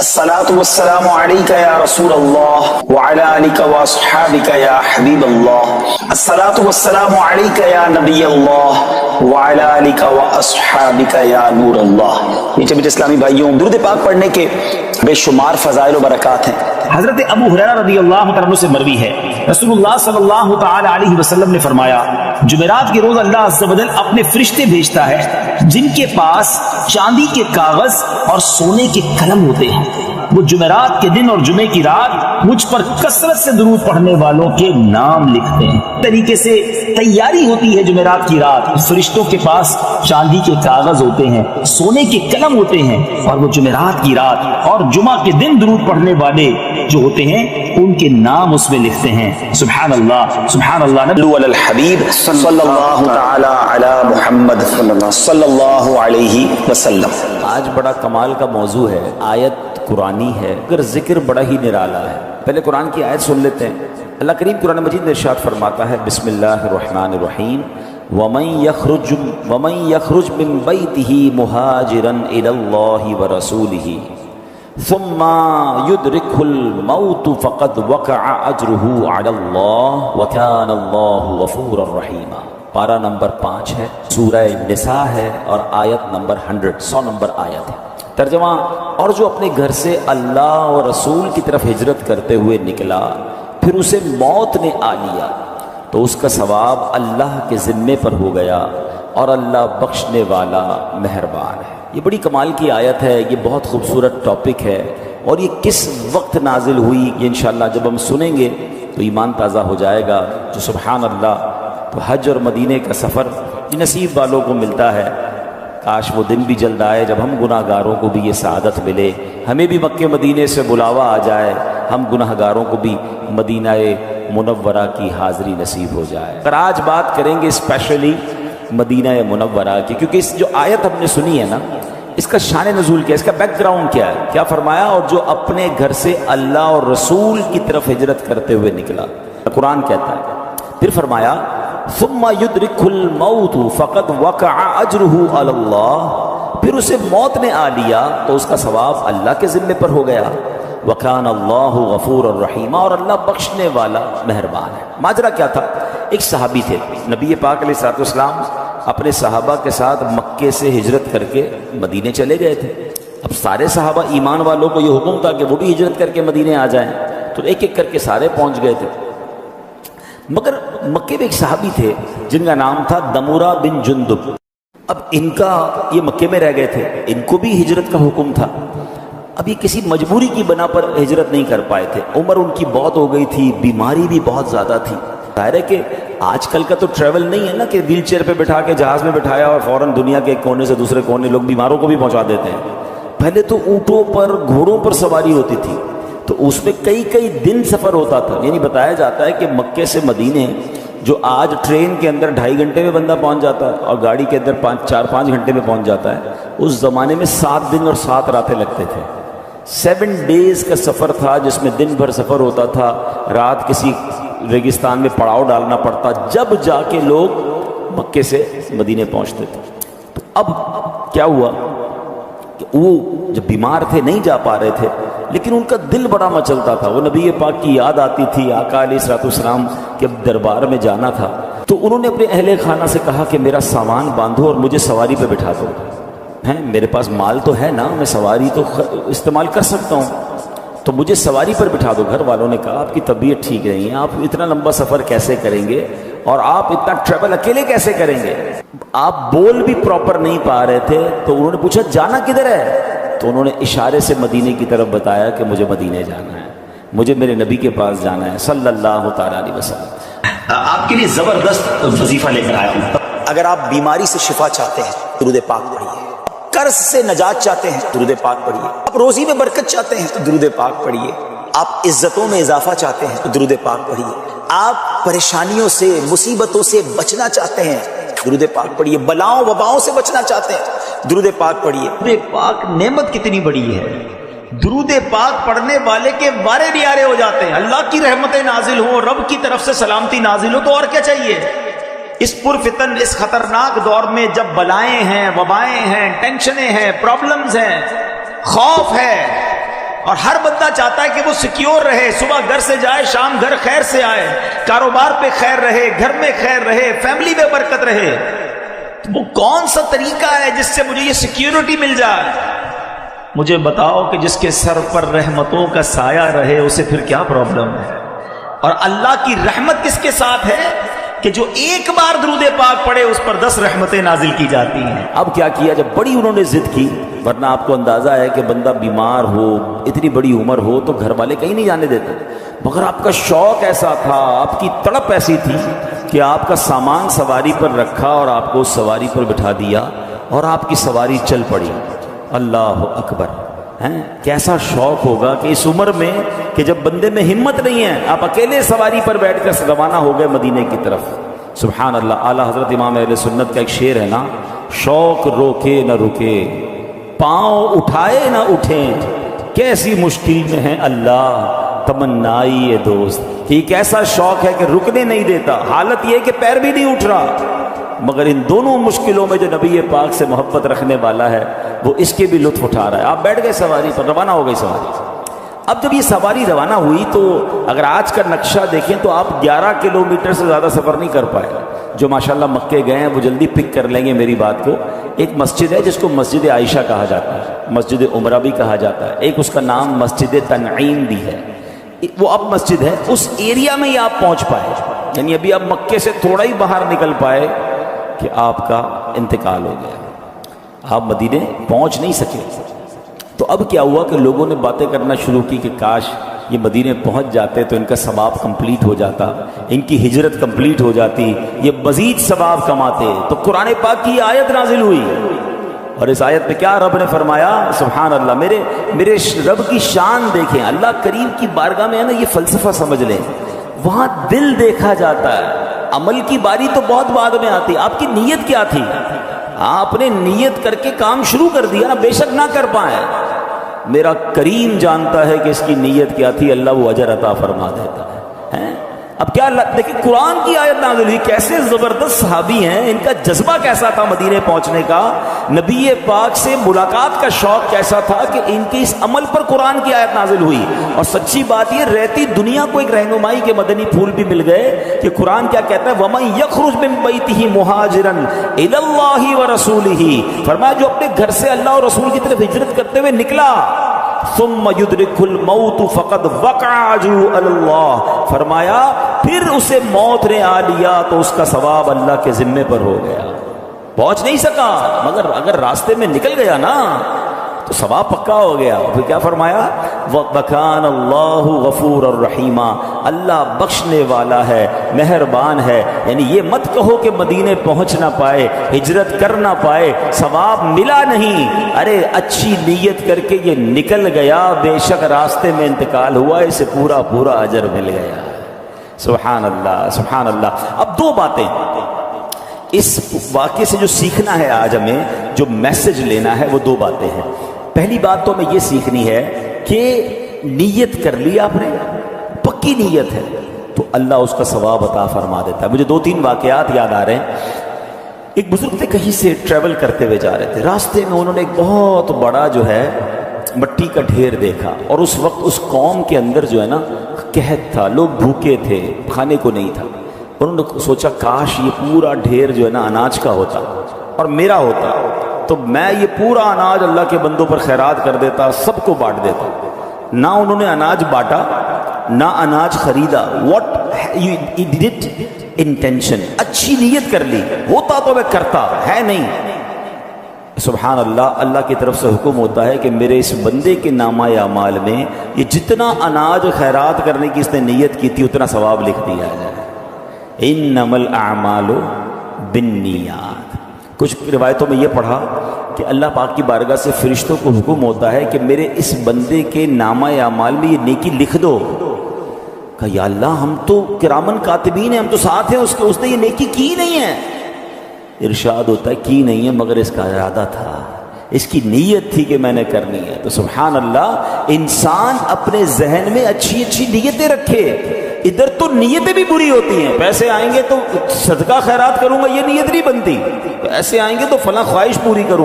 الصلاة والسلام عليك يا رسول الله وعلى آلك وأصحابك يا حبيب الله. الصلاة والسلام عليك يا نبي الله وعلى آلك وأصحابك يا نور الله. میٹھے میٹھے اسلامی بھائیوں، درود پاک پڑھنے کے بے شمار فضائل و برکات ہیں. حضرت ابو ہریرہ رضی اللہ تعالیٰ عنہ سے مروی ہے، رسول اللہ صلی اللہ تعالی علیہ وسلم نے فرمایا، جمعرات کے روز اللہ عز و جل اپنے فرشتے بھیجتا ہے جن کے پاس چاندی کے کاغذ اور سونے کے قلم ہوتے ہیں. وہ جمعرات کے دن اور جمعے کی رات مجھ پر کثرت سے درود پڑھنے والوں کے نام لکھتے ہیں. طریقے سے تیاری ہوتی ہے جمعرات کی رات، فرشتوں کے پاس چاندی کے کاغذ ہوتے ہیں، سونے کے قلم ہوتے ہیں، اور وہ جمعرات کی رات اور جمعہ کے دن درود پڑھنے والے جو ہوتے ہیں ان کے نام اس میں لکھتے ہیں. سبحان اللہ سبحان اللہ. نبی علی الحبیب صلی اللہ تعالی علی محمد صلی اللہ علیہ وسلم. آج بڑا کمال کا موضوع ہے، آیت قرآنی ہے مگر ذکر بڑا ہی نرالا ہے. پہلے قرآن کی آیت سن لیتے ہیں. اللہ کریم قرآن مجید میں ارشاد فرماتا ہے، بسم اللہ الرحمن الرحیم، وَمَن يَخْرُجْ مِن بَيْتِهِ مُهَاجِرًا إِلَى اللَّهِ وَرَسُولِهِ ثُمَّ يُدْرِكْهُ الْمَوْتُ فَقَدْ وَقَعَ أَجْرُهُ عَلَى اللَّهِ وَكَانَ اللَّهُ غَفُورًا رَحِيمًا. پارہ نمبر 5 ہے، سورہ نساء ہے اور آیت نمبر 100 نمبر آیت ہے. ترجمہ، اور جو اپنے گھر سے اللہ اور رسول کی طرف ہجرت کرتے ہوئے نکلا پھر اسے موت نے آ لیا تو اس کا ثواب اللہ کے ذمے پر ہو گیا اور اللہ بخشنے والا مہربان ہے. یہ بڑی کمال کی آیت ہے، یہ بہت خوبصورت ٹاپک ہے، اور یہ کس وقت نازل ہوئی یہ انشاءاللہ جب ہم سنیں گے تو ایمان تازہ ہو جائے گا. جو سبحان اللہ، تو حج اور مدینے کا سفر نصیب والوں کو ملتا ہے. کاش وہ دن بھی جلد آئے جب ہم گناہ گاروں کو بھی یہ سعادت ملے، ہمیں بھی مکہ مدینے سے بلاوا آ جائے، ہم گناہ گاروں کو بھی مدینہ منورہ کی حاضری نصیب ہو جائے. پر آج بات کریں گے اسپیشلی مدینہ منورہ کی، کیونکہ اس جو آیت ہم نے سنی ہے نا، اس کا شان نزول کیا ہے، اس کا بیک گراؤنڈ کیا ہے. کیا فرمایا؟ اور جو اپنے گھر سے اللہ اور رسول کی طرف ہجرت کرتے ہوئے نکلا. قرآن کہتا ہے، پھر فرمایا ثم يدركه الموت فقد وقع اجره على الله، پھر اسے موت نے آ لیا تو اس کا ثواب اللہ کے ذمے پر ہو گیا. وكان الله غفورا رحيما، اور اللہ بخشنے والا مہربان ہے. ماجرا کیا تھا؟ ایک صحابی تھے، نبی پاک علیہ الصلوۃ والسلام اپنے صحابہ کے ساتھ مکے سے ہجرت کر کے مدینے چلے گئے تھے. اب سارے صحابہ ایمان والوں کو یہ حکم تھا کہ وہ بھی ہجرت کر کے مدینے آ جائیں، تو ایک ایک کر کے سارے پہنچ گئے تھے. مگر مکے میں ایک صحابی تھے جن کا نام تھا دمورہ بن جندب. اب ان کا یہ مکے میں رہ گئے تھے، ان کو بھی ہجرت کا حکم تھا. اب یہ کسی مجبوری کی بنا پر ہجرت نہیں کر پائے تھے، عمر ان کی بہت ہو گئی تھی، بیماری بھی بہت زیادہ تھی. ظاہر ہے کہ آج کل کا تو ٹریول نہیں ہے نا کہ ویل چیئر پہ بٹھا کے جہاز میں بٹھایا اور فوراً دنیا کے ایک کونے سے دوسرے کونے لوگ بیماروں کو بھی پہنچا دیتے ہیں. پہلے تو اونٹوں پر گھوڑوں پر سواری ہوتی تھی، تو اس میں کئی دن سفر ہوتا تھا. یعنی بتایا جاتا ہے کہ مکے سے مدینے جو آج ٹرین کے اندر 2.5 گھنٹے میں بندہ پہنچ جاتا ہے اور گاڑی کے اندر 4-5 گھنٹے میں پہنچ جاتا ہے، اس زمانے میں 7 دن اور 7 راتیں لگتے تھے. 7 ڈیز کا سفر تھا جس میں دن بھر سفر ہوتا تھا، رات کسی ریگستان میں پڑاؤ ڈالنا پڑتا، جب جا کے لوگ مکے سے مدینے پہنچتے تھے. تو اب کیا ہوا کہ وہ جب بیمار تھے نہیں جا پا رہے تھے، لیکن ان کا دل بڑا مچلتا تھا. وہ نبی پاک کی یاد آتی تھی، آقا علیہ الصلوۃ والسلام کے دربار میں جانا تھا. تو انہوں نے اپنے اہل خانہ سے کہا کہ میرا سامان باندھو اور مجھے سواری پہ بٹھا دو. میرے پاس مال تو ہے نا، میں سواری تو استعمال کر سکتا ہوں، تو مجھے سواری پر بٹھا دو. گھر والوں نے کہا آپ کی طبیعت ٹھیک نہیں ہے، آپ اتنا لمبا سفر کیسے کریں گے، اور آپ اتنا ٹریول اکیلے کیسے کریں گے؟ آپ بول بھی پراپر نہیں پا رہے تھے. تو انہوں نے پوچھا جانا کدھر ہے؟ تو انہوں نے اشارے سے مدینے کی طرف بتایا کہ مجھے مدینے جانا ہے، مجھے میرے نبی کے پاس جانا ہے صلی اللہ تعالیٰ علیہ وسلم. آپ کے لیے زبردست وظیفہ لے کر آیا ہوں. اگر آپ بیماری سے شفا چاہتے ہیں درود پاک پڑھیے، قرض سے نجات چاہتے ہیں درود پاک پڑھیے، آپ روزی میں برکت چاہتے ہیں تو درود پاک پڑھیے، آپ عزتوں میں اضافہ چاہتے ہیں تو درود پاک پڑھیے، آپ پریشانیوں سے مصیبتوں سے بچنا چاہتے ہیں درود پاک پڑھیے، بلاؤں وباؤں سے بچنا چاہتے ہیں درود پاک پڑھیے. درود پاک نعمت کتنی بڑی ہے، درود پاک پڑھنے والے کے بارے نیارے ہو جاتے ہیں. اللہ کی رحمتیں نازل ہوں، رب کی طرف سے سلامتی نازل ہو، تو اور کیا چاہیے؟ اس پرفتن اس خطرناک دور میں جب بلائیں ہیں، وبائیں ہیں، ٹینشنیں ہیں، پرابلمز ہیں، خوف ہے، اور ہر بندہ چاہتا ہے کہ وہ سیکیور رہے، صبح گھر سے جائے شام گھر خیر سے آئے، کاروبار پہ خیر رہے، گھر میں خیر رہے، فیملی میں برکت رہے۔ وہ کون سا طریقہ ہے جس سے مجھے یہ سیکیورٹی مل جائے؟ مجھے بتاؤ کہ جس کے سر پر رحمتوں کا سایہ رہے اسے پھر کیا پرابلم ہے؟ اور اللہ کی رحمت کس کے ساتھ ہے کہ جو ایک بار درود پاک پڑھے اس پر 10 رحمتیں نازل کی جاتی ہیں۔ اب کیا کیا، جب بڑی انہوں نے ضد کی، ورنہ آپ کو اندازہ ہے کہ بندہ بیمار ہو، اتنی بڑی عمر ہو تو گھر والے کہیں نہیں جانے دیتے، مگر آپ کا شوق ایسا تھا، آپ کی تڑپ ایسی تھی کہ آپ کا سامان سواری پر رکھا اور آپ کو اس سواری پر بٹھا دیا اور آپ کی سواری چل پڑی۔ اللہ اکبر! کیسا شوق ہوگا کہ اس عمر میں کہ جب بندے میں ہمت نہیں ہے، آپ اکیلے سواری پر بیٹھ کر روانہ ہو گئے مدینے کی طرف۔ سبحان اللہ! اعلیٰ حضرت امام اہل سنت کا ایک شعر ہے نا، شوق روکے نہ رکے، پاؤں اٹھائے نہ اٹھیں، کیسی مشکل میں ہے اللہ تمنائی دوست۔ کہ ایک ایسا شوق ہے کہ رکنے نہیں دیتا، حالت یہ کہ پیر بھی نہیں اٹھ رہا، مگر ان دونوں مشکلوں میں جو نبی پاک سے محبت رکھنے والا ہے وہ اس کے بھی لطف اٹھا رہا ہے۔ آپ بیٹھ گئے سواری پر، روانہ ہو گئی سواری۔ اب جب یہ سواری روانہ ہوئی تو اگر آج کا نقشہ دیکھیں تو آپ 11 کلومیٹر سے زیادہ سفر نہیں کر پائے۔ جو ماشاءاللہ مکے گئے ہیں وہ جلدی پک کر لیں گے میری بات کو۔ ایک مسجد ہے جس کو مسجد عائشہ کہا جاتا ہے، مسجد عمرہ بھی کہا جاتا ہے، ایک اس کا نام مسجد تنعیم بھی ہے، وہ اب مسجد ہے۔ اس ایریا میں ہی آپ پہنچ پائے، یعنی ابھی آپ مکے سے تھوڑا ہی باہر نکل پائے کہ آپ کا انتقال ہو گیا، آپ مدینے پہنچ نہیں سکے۔ تو اب کیا ہوا کہ لوگوں نے باتیں کرنا شروع کی کہ کاش یہ مدینے پہنچ جاتے تو ان کا ثواب کمپلیٹ ہو جاتا، ان کی ہجرت کمپلیٹ ہو جاتی، یہ مزید ثواب کماتے۔ تو قرآن پاک کی آیت نازل ہوئی اور اس آیت میں کیا رب نے فرمایا؟ سبحان اللہ! میرے رب کی شان دیکھیں، اللہ کریم کی بارگاہ میں ہے نا، یہ فلسفہ سمجھ لیں، وہاں دل دیکھا جاتا ہے، عمل کی باری تو بہت بعد میں آتی۔ آپ کی نیت کیا تھی؟ آپ نے نیت کر کے کام شروع کر دیا نا، بے شک نہ کر پائیں، میرا کریم جانتا ہے کہ اس کی نیت کیا تھی، اللہ وہ اجر عطا فرما دیتا ہے۔ اب کیا دیکھیں قرآن کی آیت نازل ہوئی، کیسے زبردست صحابی ہیں، ان کا جذبہ کیسا تھا مدینے پہنچنے کا، نبی پاک سے ملاقات کا شوق کیسا تھا کہ ان کے اس عمل پر قرآن کی آیت نازل ہوئی۔ اور سچی بات یہ رہتی دنیا کو ایک رہنمائی کے مدنی پھول بھی مل گئے کہ قرآن کیا کہتا ہے، وَمَن يَخْرُجْ مِن بَيْتِهِ مُهَاجِرًا إِلَى اللَّهِ وَرَسُولِهِ، فرمایا جو اپنے گھر سے اللہ اور رسول کی طرف ہجرت کرتے ہوئے نکلا، ثم يدرك الموت فقد وقع اجره على الله، فرمایا پھر اسے موت نے آ لیا تو اس کا ثواب اللہ کے ذمے پر ہو گیا۔ پہنچ نہیں سکا مگر اگر راستے میں نکل گیا نا تو ثواب پکا ہو گیا۔ پھر کیا فرمایا؟ وَكَانَ اللَّهُ غَفُورًا رَحِيمًا، اللہ بخشنے والا ہے، مہربان ہے۔ یعنی یہ مت کہو کہ مدینے پہنچ نہ پائے، ہجرت کر نہ پائے، ثواب ملا نہیں، ارے اچھی نیت کر کے یہ نکل گیا، بے شک راستے میں انتقال ہوا، اسے پورا پورا اجر مل گیا۔ سبحان اللہ سبحان اللہ۔ اب دو باتیں اس واقعے سے جو سیکھنا ہے آج ہمیں، جو میسج لینا ہے، وہ دو باتیں ہیں۔ پہلی بات تو ہمیں یہ سیکھنی ہے کہ نیت کر لی آپ نے، پکی نیت ہے تو اللہ اس کا ثواب عطا فرما دیتا ہے۔ مجھے 2-3 واقعات یاد آ رہے ہیں۔ ایک بزرگ تھے، کہیں سے ٹریول کرتے ہوئے جا رہے تھے، راستے میں انہوں نے ایک بہت بڑا جو ہے مٹی کا ڈھیر دیکھا، اور اس وقت اس قوم کے اندر جو ہے نا قحط تھا، لوگ بھوکے تھے، کھانے کو نہیں تھا۔ انہوں نے سوچا کاش یہ پورا ڈھیر جو ہے نا اناج کا ہوتا اور میرا ہوتا تو میں یہ پورا اناج اللہ کے بندوں پر خیرات کر دیتا، سب کو بانٹ دیتا۔ نہ انہوں نے اناج بانٹا نہ اناج خریدا۔ What you did it intention, اچھی نیت کر لی، ہوتا تو میں کرتا، ہے نہیں۔ سبحان اللہ، اللہ کی طرف سے حکم ہوتا ہے کہ میرے اس بندے کے نامہ اعمال میں یہ جتنا اناج خیرات کرنے کی اس نے نیت کی تھی اتنا ثواب لکھ دیا جائے۔ انما الاعمال بالنیات۔ کچھ روایتوں میں یہ پڑھا کہ اللہ پاک کی بارگاہ سے فرشتوں کو حکم ہوتا ہے کہ میرے اس بندے کے نامہ اعمال میں یہ نیکی لکھ دو۔ کہا یا اللہ ہم تو کرامن کاتبین ہیں، ہم تو ساتھ ہیں اس نے یہ نیکی کی نہیں ہے۔ ارشاد ہوتا ہے کی نہیں ہے مگر اس کا ارادہ تھا، اس کی نیت تھی کہ میں نے کرنی ہے۔ تو سبحان اللہ، انسان اپنے ذہن میں اچھی اچھی نیتیں رکھے۔ ادھر تو نیتیں بھی بری ہوتی ہیں، پیسے آئیں گے تو صدقہ خیرات کروں گا یہ نیت نہیں بنتی، پیسے آئیں گے تو فلاں خواہش پوری کروں